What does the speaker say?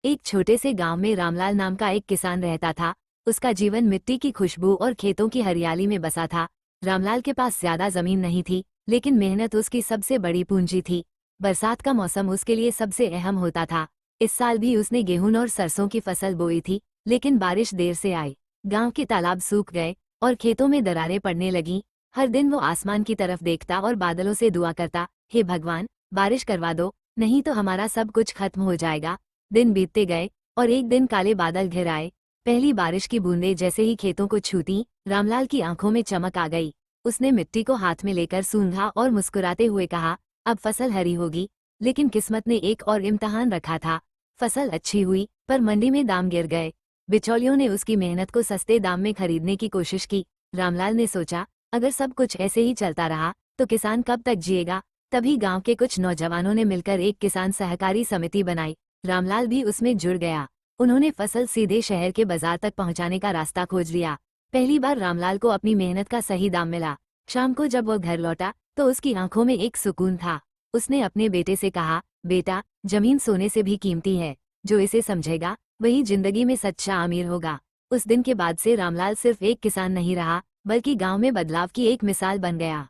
एक छोटे से गांव में रामलाल नाम का एक किसान रहता था। उसका जीवन मिट्टी की खुशबू और खेतों की हरियाली में बसा था। रामलाल के पास ज्यादा जमीन नहीं थी, लेकिन मेहनत उसकी सबसे बड़ी पूंजी थी। बरसात का मौसम उसके लिए सबसे अहम होता था। इस साल भी उसने गेहूं और सरसों की फसल बोई थी, लेकिन बारिश देर से आई। गांव के तालाब सूख गए और खेतों में दरारें पड़ने लगीं। हर दिन वो आसमान की तरफ देखता और बादलों से दुआ करता, हे भगवान, बारिश करवा दो, नहीं तो हमारा सब कुछ खत्म हो जाएगा। दिन बीतते गए और एक दिन काले बादल घिर आए। पहली बारिश की बूंदें जैसे ही खेतों को छूती, रामलाल की आंखों में चमक आ गई। उसने मिट्टी को हाथ में लेकर सूंघा और मुस्कुराते हुए कहा, अब फसल हरी होगी। लेकिन किस्मत ने एक और इम्तिहान रखा था। फसल अच्छी हुई, पर मंडी में दाम गिर गए। बिचौलियों ने उसकी मेहनत को सस्ते दाम में खरीदने की कोशिश की। रामलाल ने सोचा, अगर सब कुछ ऐसे ही चलता रहा तो किसान कब तक जिएगा। तभी गांव के कुछ नौजवानों ने मिलकर एक किसान सहकारी समिति बनाई। रामलाल भी उसमें जुड़ गया। उन्होंने फसल सीधे शहर के बाजार तक पहुंचाने का रास्ता खोज लिया। पहली बार रामलाल को अपनी मेहनत का सही दाम मिला। शाम को जब वो घर लौटा तो उसकी आंखों में एक सुकून था। उसने अपने बेटे से कहा, बेटा, जमीन सोने से भी कीमती है। जो इसे समझेगा वही जिंदगी में सच्चा अमीर होगा। उस दिन के बाद से रामलाल सिर्फ एक किसान नहीं रहा, बल्कि गांव में बदलाव की एक मिसाल बन गया।